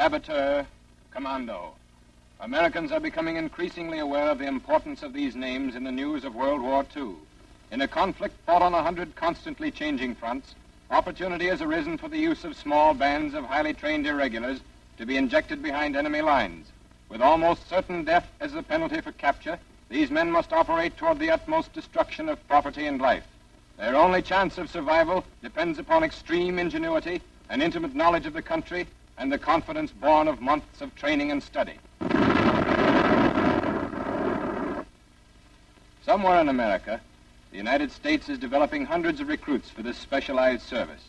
saboteur, commando. Americans are becoming increasingly aware of the importance of these names in the news of World War II. In a conflict fought on 100 constantly changing fronts, opportunity has arisen for the use of small bands of highly trained irregulars to be injected behind enemy lines. With almost certain death as the penalty for capture, these men must operate toward the utmost destruction of property and life. Their only chance of survival depends upon extreme ingenuity, an intimate knowledge of the country, and the confidence born of months of training and study. Somewhere in America, the United States is developing hundreds of recruits for this specialized service.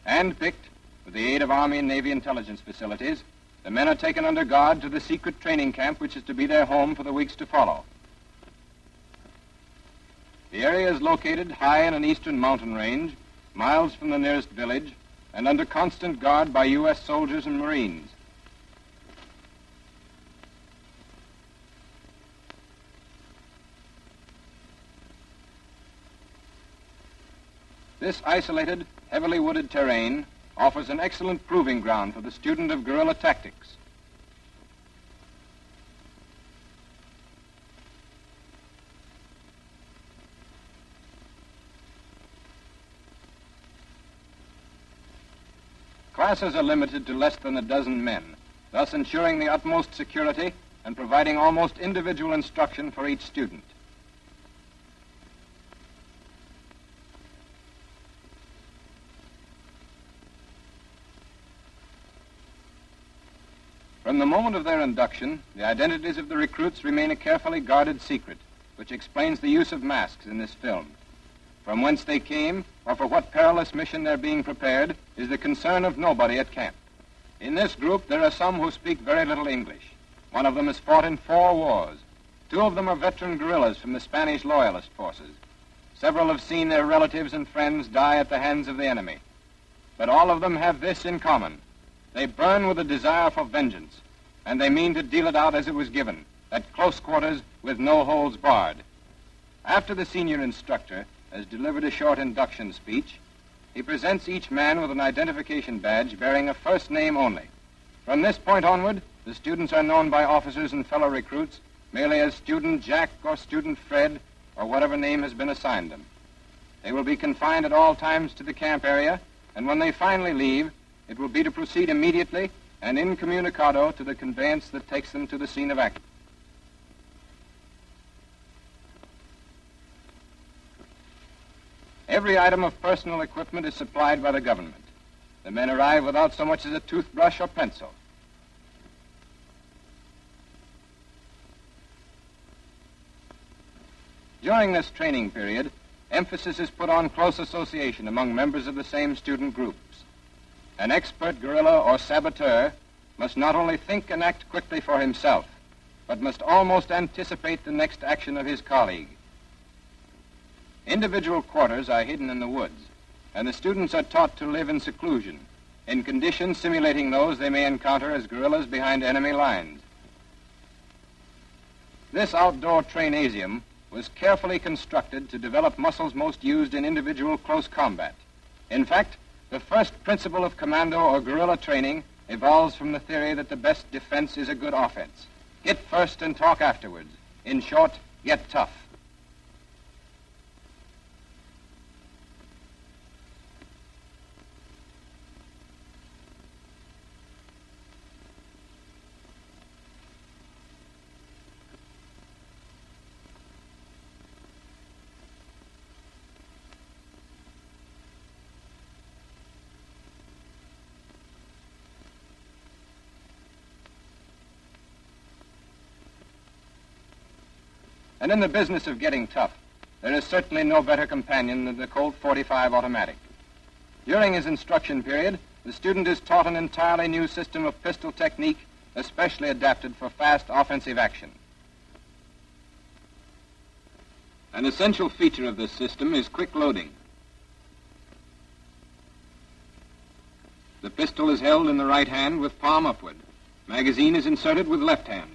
Handpicked, with the aid of Army and Navy intelligence facilities, the men are taken under guard to the secret training camp which is to be their home for the weeks to follow. The area is located high in an eastern mountain range, miles from the nearest village, and under constant guard by U.S. soldiers and Marines. This isolated, heavily wooded terrain offers an excellent proving ground for the student of guerrilla tactics. Classes are limited to less than a dozen men, thus ensuring the utmost security and providing almost individual instruction for each student. From the moment of their induction, the identities of the recruits remain a carefully guarded secret, which explains the use of masks in this film. From whence they came, or for what perilous mission they're being prepared, is the concern of nobody at camp. In this group, there are some who speak very little English. One of them has fought in 4 wars. 2 of them are veteran guerrillas from the Spanish loyalist forces. Several have seen their relatives and friends die at the hands of the enemy. But all of them have this in common. They burn with a desire for vengeance, and they mean to deal it out as it was given, at close quarters with no holds barred. After the senior instructor has delivered a short induction speech, he presents each man with an identification badge bearing a first name only. From this point onward, the students are known by officers and fellow recruits merely as Student Jack or Student Fred or whatever name has been assigned them. They will be confined at all times to the camp area, and when they finally leave, it will be to proceed immediately and incommunicado to the conveyance that takes them to the scene of action. Every item of personal equipment is supplied by the government. The men arrive without so much as a toothbrush or pencil. During this training period, emphasis is put on close association among members of the same student groups. An expert guerrilla or saboteur must not only think and act quickly for himself, but must almost anticipate the next action of his colleague. Individual quarters are hidden in the woods, and the students are taught to live in seclusion, in conditions simulating those they may encounter as guerrillas behind enemy lines. This outdoor trainasium was carefully constructed to develop muscles most used in individual close combat. In fact, the first principle of commando or guerrilla training evolves from the theory that the best defense is a good offense. Hit first and talk afterwards. In short, get tough. And in the business of getting tough, there is certainly no better companion than the Colt 45 automatic. During his instruction period, the student is taught an entirely new system of pistol technique, especially adapted for fast offensive action. An essential feature of this system is quick loading. The pistol is held in the right hand with palm upward. Magazine is inserted with left hand.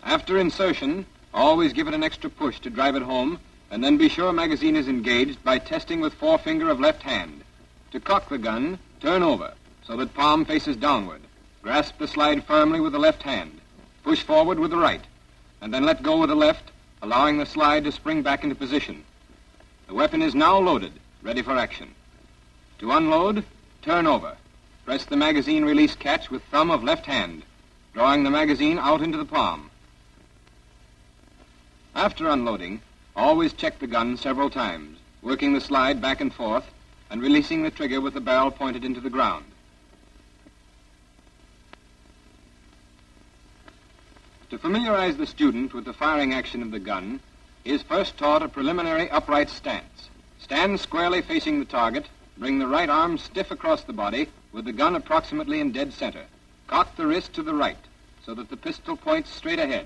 After insertion, always give it an extra push to drive it home, and then be sure magazine is engaged by testing with forefinger of left hand. To cock the gun, turn over. so that palm faces downward. Grasp the slide firmly with the left hand. Push forward with the right, and then let go with the left, allowing the slide to spring back into position. The weapon is now loaded, ready for action. To unload, turn over. Press the magazine release catch with thumb of left hand, drawing the magazine out into the palm. After unloading, always check the gun several times, working the slide back and forth and releasing the trigger with the barrel pointed into the ground. To familiarize the student with the firing action of the gun, he is first taught a preliminary upright stance. Stand squarely facing the target, bring the right arm stiff across the body with the gun approximately in dead center. Cock the wrist to the right so that the pistol points straight ahead.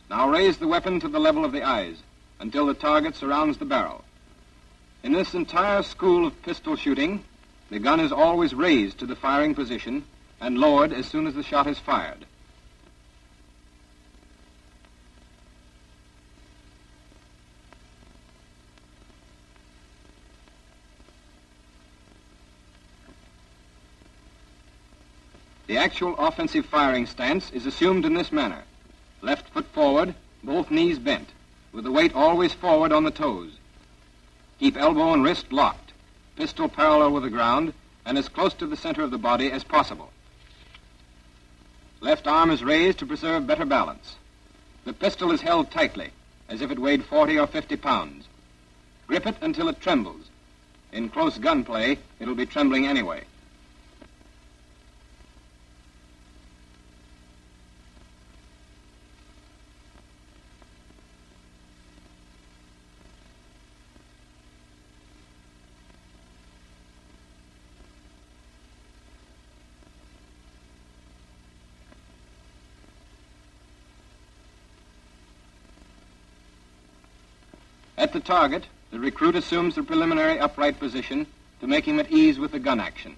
Now raise the weapon to the level of the eyes until the target surrounds the barrel. In this entire school of pistol shooting, the gun is always raised to the firing position and lowered as soon as the shot is fired. The actual offensive firing stance is assumed in this manner. Left foot forward, both knees bent, with the weight always forward on the toes. Keep elbow and wrist locked, pistol parallel with the ground, and as close to the center of the body as possible. Left arm is raised to preserve better balance. The pistol is held tightly, as if it weighed 40 or 50 pounds. Grip it until it trembles. In close gunplay, it'll be trembling anyway. At the target, the recruit assumes the preliminary upright position to make him at ease with the gun action.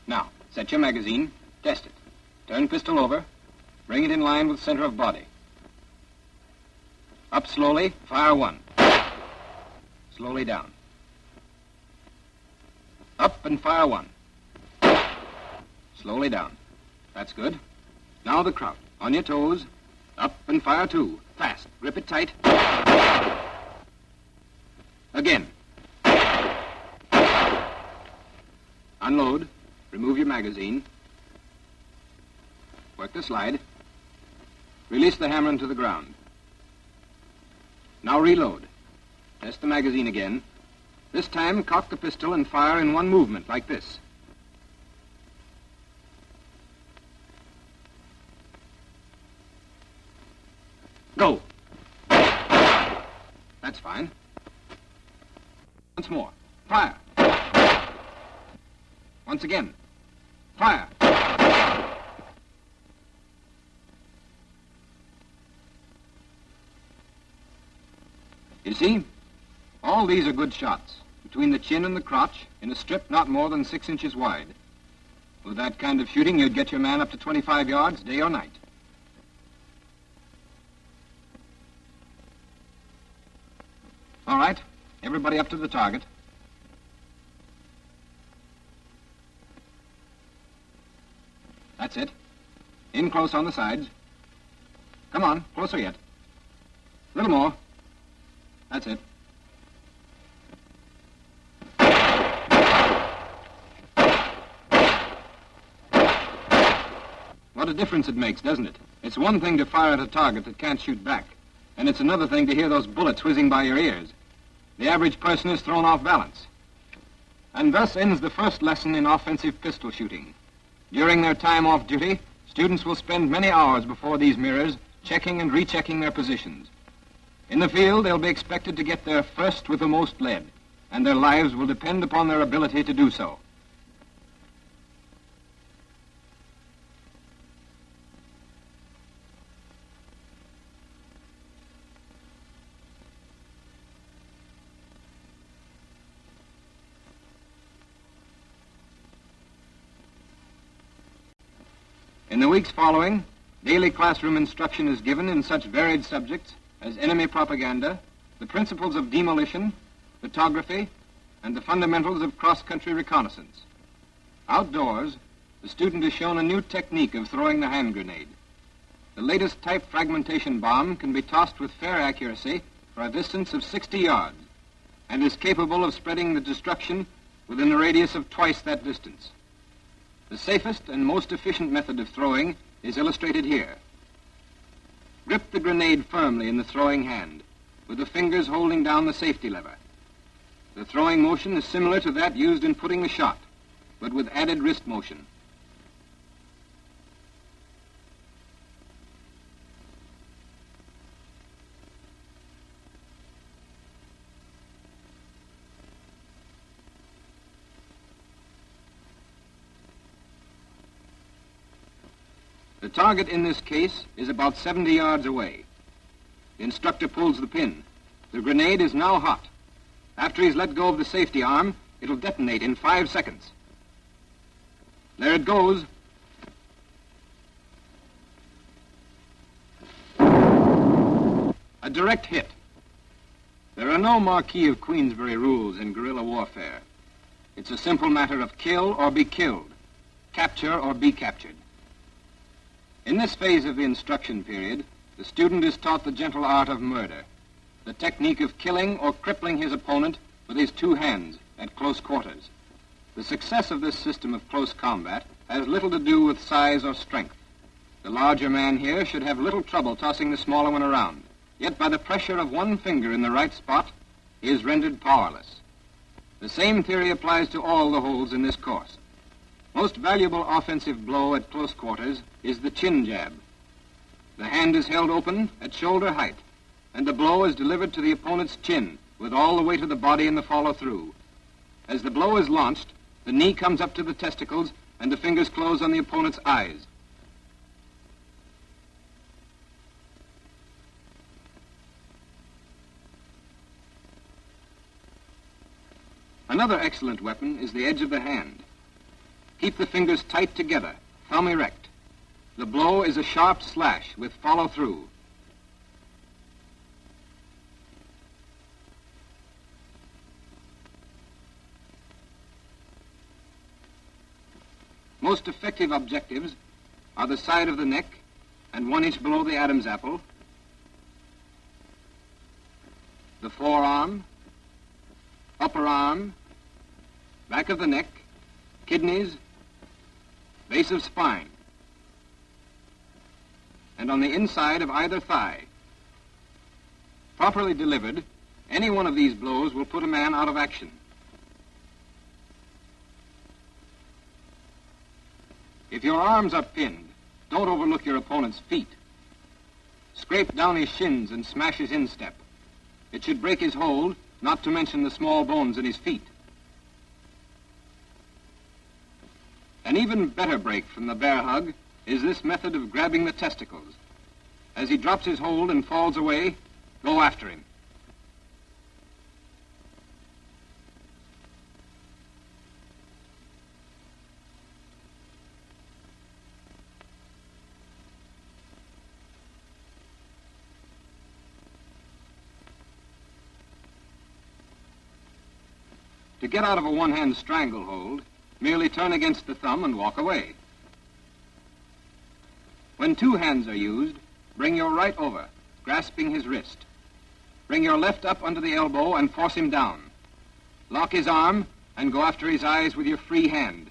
Now, set your magazine, test it. Turn pistol over, bring it in line with center of body. Up slowly, fire one. Slowly down. Up and fire one. Slowly down. That's good. Now the crouch. On your toes. Up and fire two. Fast. Grip it tight. Again. Unload. Remove your magazine. Work the slide. Release the hammer into the ground. Now reload. Test the magazine again. This time, cock the pistol and fire in one movement, like this. Go. That's fine. Once more. Fire. Once again. Fire. You see? All these are good shots, between the chin and the crotch, in a strip not more than 6 inches wide. With that kind of shooting, you'd get your man up to 25 yards, day or night. All right, everybody up to the target. That's it. In close on the sides. Come on, closer yet. A little more. That's it. What a difference it makes, doesn't it? It's one thing to fire at a target that can't shoot back, and it's another thing to hear those bullets whizzing by your ears. The average person is thrown off balance. And thus ends the first lesson in offensive pistol shooting. During their time off duty, students will spend many hours before these mirrors, checking and rechecking their positions. In the field, they'll be expected to get there first with the most lead, and their lives will depend upon their ability to do so. In the weeks following, Daily classroom instruction is given in such varied subjects as enemy propaganda, the principles of demolition, photography, and the fundamentals of cross-country reconnaissance. Outdoors, the student is shown a new technique of throwing the hand grenade. The latest type fragmentation bomb can be tossed with fair accuracy for a distance of 60 yards and is capable of spreading the destruction within a radius of twice that distance. The safest and most efficient method of throwing is illustrated here. Grip the grenade firmly in the throwing hand, with the fingers holding down the safety lever. The throwing motion is similar to that used in putting the shot, but with added wrist motion. The target in this case is about 70 yards away. The instructor pulls the pin. The grenade is now hot. After he's let go of the safety arm, it'll detonate in 5 seconds. There it goes. A direct hit. There are no Marquis of Queensberry rules in guerrilla warfare. It's a simple matter of kill or be killed, capture or be captured. In this phase of the instruction period, the student is taught the gentle art of murder, the technique of killing or crippling his opponent with his 2 hands at close quarters. The success of this system of close combat has little to do with size or strength. The larger man here should have little trouble tossing the smaller one around, yet by the pressure of one finger in the right spot, he is rendered powerless. The same theory applies to all the holds in this course. Most valuable offensive blow at close quarters is the chin jab. The hand is held open at shoulder height, and the blow is delivered to the opponent's chin with all the weight of the body in the follow-through. As the blow is launched, the knee comes up to the testicles and the fingers close on the opponent's eyes. Another excellent weapon is the edge of the hand. Keep the fingers tight together, thumb erect. The blow is a sharp slash with follow-through. Most effective objectives are the side of the neck and 1 inch below the Adam's apple, the forearm, upper arm, back of the neck, kidneys, base of spine, and on the inside of either thigh. Properly delivered, any one of these blows will put a man out of action. If your arms are pinned, don't overlook your opponent's feet. Scrape down his shins and smash his instep. It should break his hold, not to mention the small bones in his feet. An even better break from the bear hug is this method of grabbing the testicles. As he drops his hold and falls away, go after him. To get out of a one-hand stranglehold, merely turn against the thumb and walk away. When 2 hands are used, bring your right over, grasping his wrist. Bring your left up under the elbow and force him down. Lock his arm and go after his eyes with your free hand.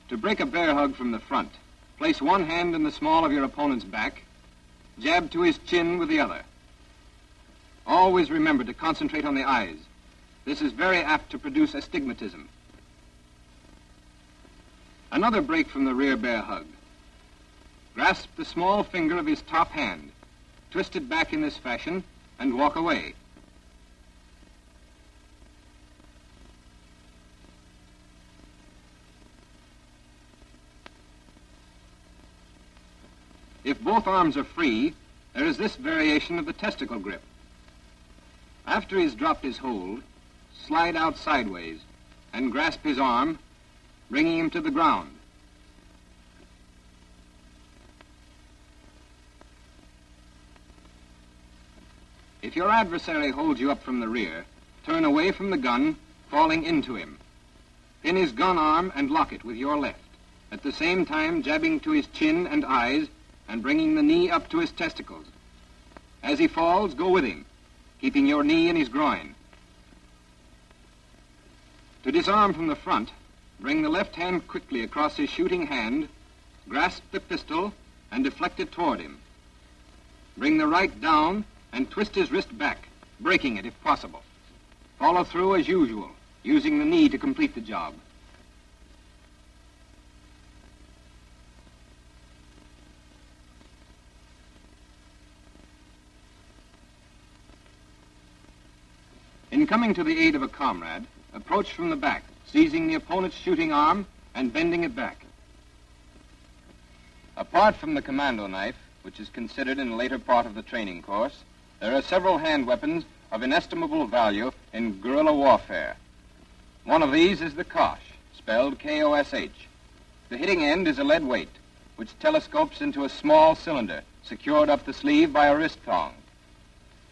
To break a bear hug from the front, place 1 hand in the small of your opponent's back, jab to his chin with the other. Always remember to concentrate on the eyes. This is very apt to produce astigmatism. Another break from the rear bear hug. Grasp the small finger of his top hand, twist it back in this fashion, and walk away. If both arms are free, there is this variation of the testicle grip. After he's dropped his hold, slide out sideways and grasp his arm, bringing him to the ground. If your adversary holds you up from the rear, turn away from the gun, falling into him. Pin his gun arm and lock it with your left, at the same time jabbing to his chin and eyes and bringing the knee up to his testicles. As he falls, go with him, keeping your knee in his groin. To disarm from the front, bring the left hand quickly across his shooting hand, grasp the pistol, and deflect it toward him. Bring the right down and twist his wrist back, breaking it if possible. Follow through as usual, using the knee to complete the job. In coming to the aid of a comrade, approach from the back, seizing the opponent's shooting arm and bending it back. Apart from the commando knife, which is considered in the later part of the training course, there are several hand weapons of inestimable value in guerrilla warfare. One of these is the Kosh, spelled K-O-S-H. The hitting end is a lead weight, which telescopes into a small cylinder secured up the sleeve by a wrist thong.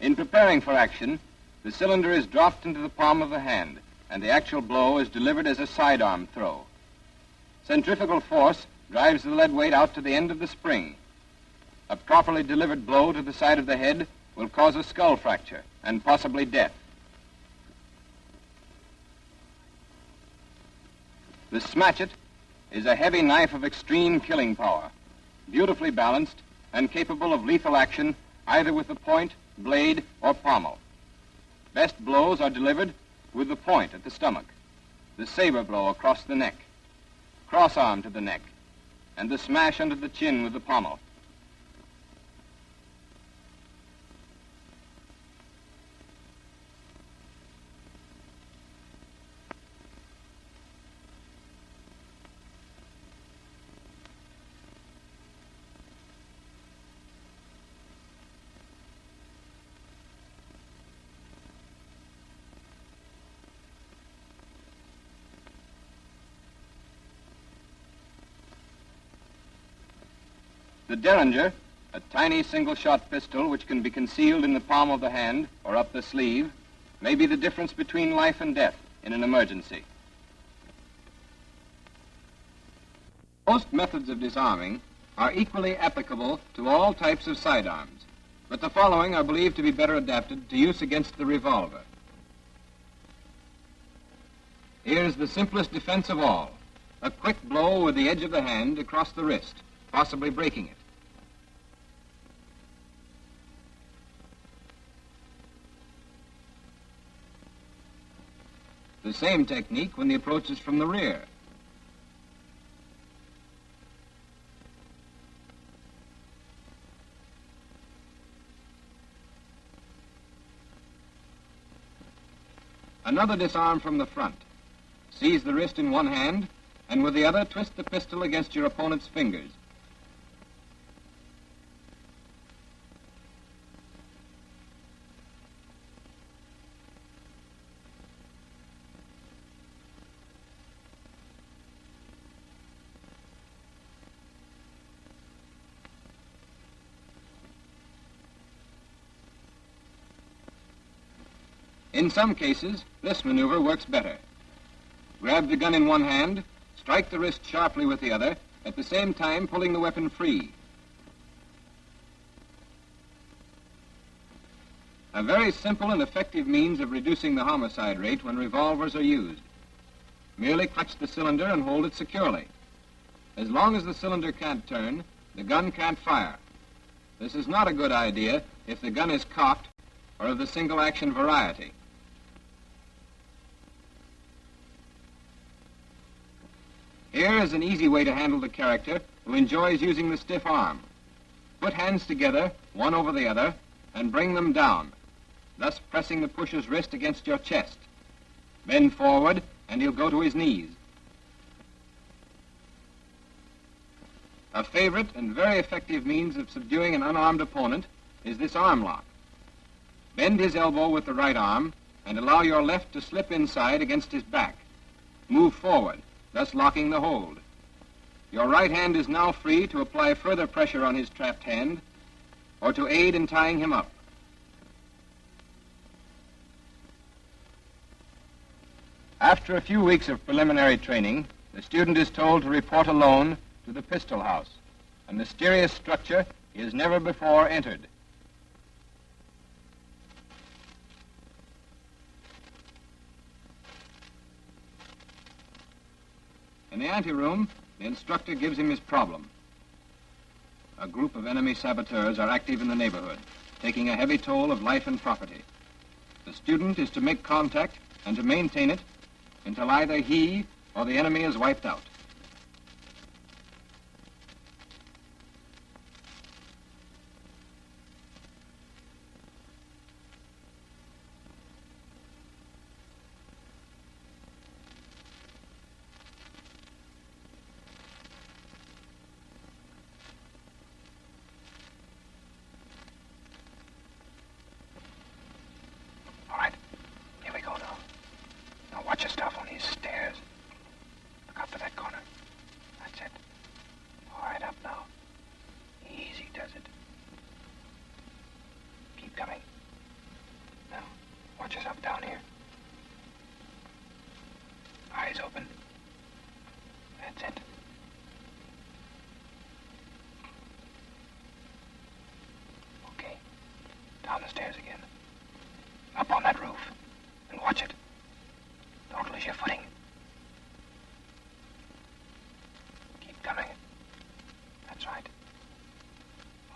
In preparing for action, the cylinder is dropped into the palm of the hand, and the actual blow is delivered as a sidearm throw. Centrifugal force drives the lead weight out to the end of the spring. A properly delivered blow to the side of the head will cause a skull fracture and possibly death. The smatchet is a heavy knife of extreme killing power, beautifully balanced and capable of lethal action either with the point, blade, or pommel. Best blows are delivered with the point at the stomach, the saber blow across the neck, cross arm to the neck, and the smash under the chin with the pommel. The Derringer, a tiny single-shot pistol which can be concealed in the palm of the hand or up the sleeve, may be the difference between life and death in an emergency. Most methods of disarming are equally applicable to all types of sidearms, but the following are believed to be better adapted to use against the revolver. Here's the simplest defense of all, a quick blow with the edge of the hand across the wrist, possibly breaking it. The same technique when the approach is from the rear. Another disarm from the front. Seize the wrist in one hand, and with the other twist the pistol against your opponent's fingers. In some cases, this maneuver works better. Grab the gun in one hand, strike the wrist sharply with the other, at the same time pulling the weapon free. A very simple and effective means of reducing the homicide rate when revolvers are used. Merely clutch the cylinder and hold it securely. As long as the cylinder can't turn, the gun can't fire. This is not a good idea if the gun is cocked or of the single-action variety. Here is an easy way to handle the character who enjoys using the stiff arm. Put hands together, one over the other, and bring them down, thus pressing the pusher's wrist against your chest. Bend forward, and he'll go to his knees. A favorite and very effective means of subduing an unarmed opponent is this arm lock. Bend his elbow with the right arm and allow your left to slip inside against his back. Move forward, thus locking the hold. Your right hand is now free to apply further pressure on his trapped hand or to aid in tying him up. After a few weeks of preliminary training, the student is told to report alone to the pistol house, a mysterious structure he has never before entered. In the anteroom, the instructor gives him his problem. A group of enemy saboteurs are active in the neighborhood, taking a heavy toll of life and property. The student is to make contact and to maintain it until either he or the enemy is wiped out. Watch your stuff on these stairs. Look out for that corner. That's it. All right, up now. Easy does it. Keep coming. Now, watch yourself down here. Eyes open. That's it. Okay. Down the stairs again. Up on that roof. And watch it. Don't lose your footing. Keep coming. That's right.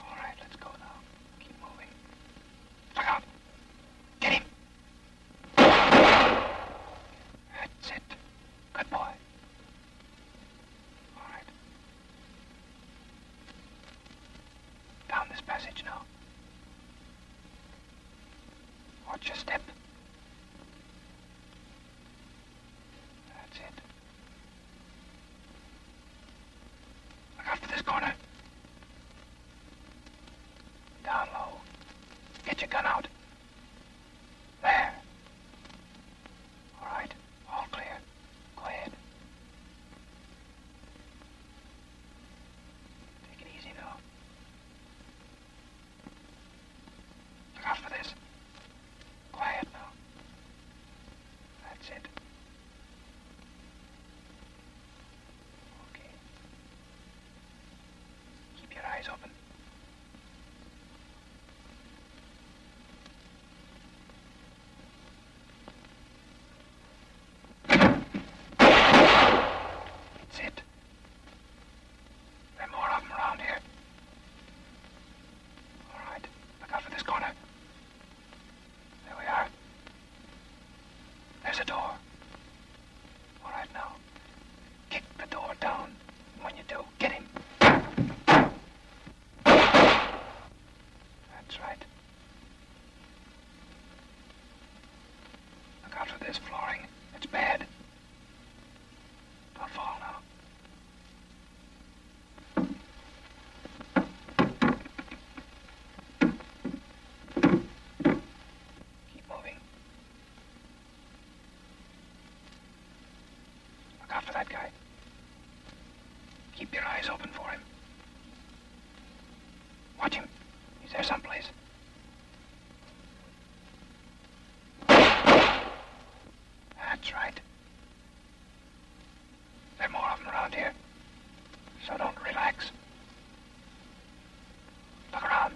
All right, let's go now. Keep moving. Look out. Get him. That's it. Good boy. All right. Down this passage now. Watch your step. That's it. Look out for this corner. Down low. Get your gun out. There. All right. All clear. Go ahead. Take it easy now. Look out for this. Quiet now. That's it. Okay. Keep your eyes open. That's it. There are more of them around here. All right. Look out for this corner. There we are. There's a door. All right, now. Kick the door down. And when you do, get him. That's right. Look out for this flooring. It's bad. Don't fall now. Keep moving. Look out for that guy. Keep your eyes open for him. Watch him. He's there someplace. That's right. There are more of them around here. So don't relax. Look around.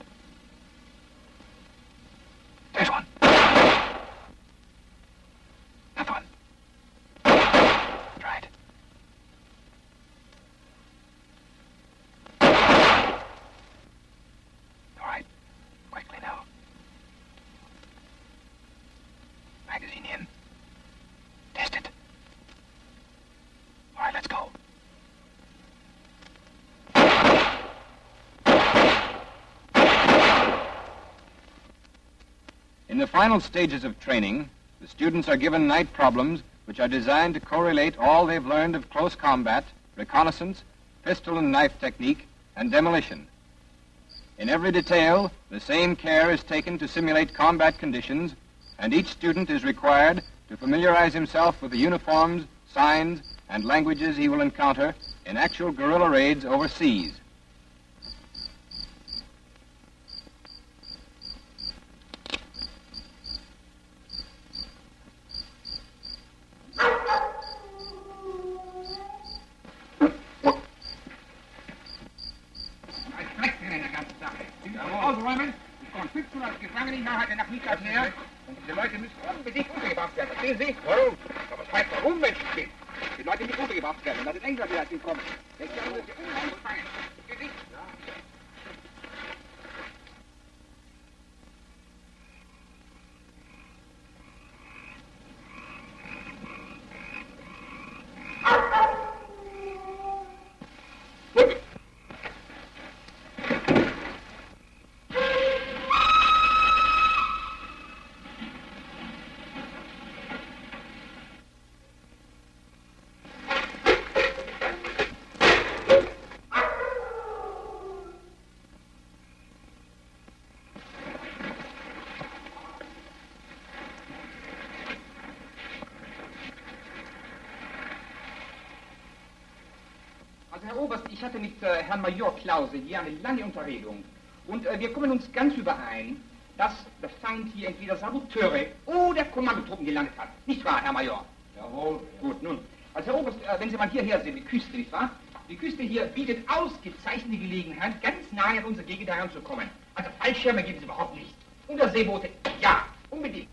There's one. Another one. Right. All right. Quickly now. Magazine in. Test it. All right, let's go. In the final stages of training, the students are given night problems which are designed to correlate all they've learned of close combat, reconnaissance, pistol and knife technique, and demolition. In every detail, the same care is taken to simulate combat conditions, and each student is required to familiarize himself with the uniforms, signs, and languages he will encounter in actual guerrilla raids overseas. Ausräumen. Es kommen 500 Gefangene nachher nach Nikas her. Und diese Leute müssen unbedingt untergebracht werden. Verstehen Sie? Warum? Aber was heißt warum, Mensch? Die Leute müssen untergebracht werden. Und das in England wieder hinkommen. Nächstes Jahr müssen sie umfangen. Verstehen Sie? Ja. Also Herr Oberst, ich hatte mit Herrn Major Klause hier eine lange Unterredung. Und wir kommen uns ganz überein, dass der Feind hier entweder Saboteure oder Kommandotruppen gelandet hat. Nicht wahr, Herr Major? Jawohl. Gut, nun. Also Herr Oberst, wenn Sie mal hierher sehen, die Küste, nicht wahr? Die Küste hier bietet ausgezeichnete Gelegenheit, ganz nahe an unsere Gegend heranzukommen. Also Fallschirme gibt es überhaupt nicht. Unterseeboote, ja, unbedingt.